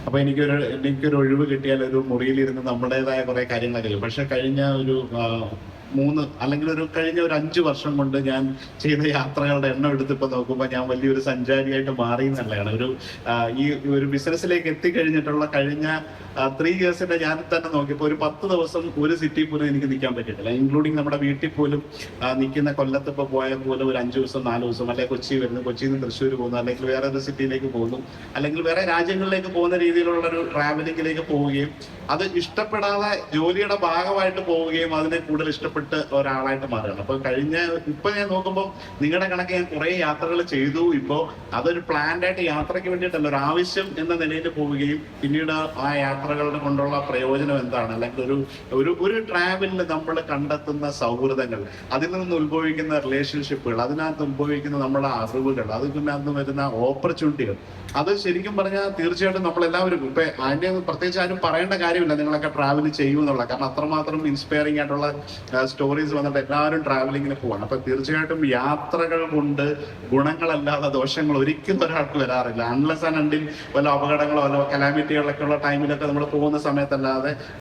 അപ്പൊ എനിക്കൊരു ഒഴിവ് കിട്ടിയാൽ ഒരു മുറിയിലിരുന്ന് നമ്മുടേതായ കുറെ കാര്യങ്ങളൊക്കെ ചെയ്യും. പക്ഷെ കഴിഞ്ഞ ഒരു അല്ലെങ്കിൽ കഴിഞ്ഞ ഒരു 5 വർഷം കൊണ്ട് ഞാൻ ചെയ്ത യാത്രകളുടെ എണ്ണം എടുത്തിപ്പോ നോക്കുമ്പോൾ ഞാൻ വലിയൊരു സഞ്ചാരിയായിട്ട് മാറി എന്നുള്ളതാണ്. ഈ ഒരു ബിസിനസ്സിലേക്ക് എത്തിക്കഴിഞ്ഞിട്ടുള്ള കഴിഞ്ഞ 3 ഇയേഴ്സിന്റെ ഞാൻ തന്നെ നോക്കിയപ്പോൾ ഒരു 10 ദിവസം ഒരു സിറ്റി പോലും എനിക്ക് നിൽക്കാൻ പറ്റിയിട്ടില്ല. ഇൻക്ലൂഡിങ് നമ്മുടെ വീട്ടിൽ പോലും നിൽക്കുന്ന കൊല്ലത്ത് ഇപ്പോൾ പോയാൽ പോലും ഒരു 5 ദിവസം 4 ദിവസം, അല്ലെങ്കിൽ കൊച്ചി വരുന്നു, കൊച്ചിയിൽ നിന്ന് തൃശ്ശൂർ പോകുന്നു, അല്ലെങ്കിൽ വേറെ ഒരു സിറ്റിയിലേക്ക് പോകുന്നു, അല്ലെങ്കിൽ വേറെ രാജ്യങ്ങളിലേക്ക് പോകുന്ന രീതിയിലുള്ള ഒരു ട്രാവലിംഗിലേക്ക് പോവുകയും അത് ഇഷ്ടപ്പെടാതെ ജോലിയുടെ ഭാഗമായിട്ട് പോവുകയും അതിനെ കൂടുതൽ ഇഷ്ടപ്പെട്ട് ഒരാളായിട്ട് മാറുകയാണ്. അപ്പൊ ഇപ്പൊ ഞാൻ നോക്കുമ്പോൾ നിങ്ങളുടെ കണക്ക് ഞാൻ കുറെ യാത്രകൾ ചെയ്തു. ഇപ്പോ അതൊരു പ്ലാൻഡ് ആയിട്ട് യാത്രയ്ക്ക് വേണ്ടിയിട്ടല്ല, ഒരു ആവശ്യം എന്ന നിലയിൽ പോവുകയും പിന്നീട് ആ യാത്രകളുടെ കൊണ്ടുള്ള പ്രയോജനം എന്താണ്, അല്ലെങ്കിൽ ഒരു ട്രാവലിൽ നമ്മൾ കണ്ടെത്തുന്ന സൗഹൃദങ്ങൾ, അതിൽ നിന്ന് ഉത്ഭവിക്കുന്ന റിലേഷൻഷിപ്പുകൾ, അതിനകത്ത് ഉത്ഭവിക്കുന്ന നമ്മുടെ അറിവുകൾ, അതിനകത്ത് വരുന്ന ഓപ്പർച്യൂണിറ്റികൾ, അത് ശരിക്കും പറഞ്ഞാൽ തീർച്ചയായിട്ടും നമ്മളെല്ലാവരും ഇപ്പൊ അതിന്റെ പ്രത്യേകിച്ച് ആരും പറയേണ്ട കാര്യമില്ല നിങ്ങളൊക്കെ ട്രാവൽ ചെയ്യുമെന്നുള്ള. കാരണം അത്രമാത്രം ഇൻസ്പയറിംഗ് ആയിട്ടുള്ള സ്റ്റോറീസ് വന്നിട്ട് എല്ലാവരും ട്രാവലിങ്ങിന് പോവാണ്. അപ്പൊ തീർച്ചയായിട്ടും യാത്രകൾ കൊണ്ട് ഗുണങ്ങളല്ലാതെ ദോഷങ്ങൾ ഒരിക്കലും ഒരാൾക്ക് വരാറില്ല. അൺലെസ് ആൻഡ് അണ്ടിൽ വല്ല അപകടങ്ങളോ വല്ല കലാമിറ്റികളൊക്കെ ഉള്ള ടൈമിലൊക്കെ നമ്മൾ പോകുന്ന സമയത്തല്ലാതെ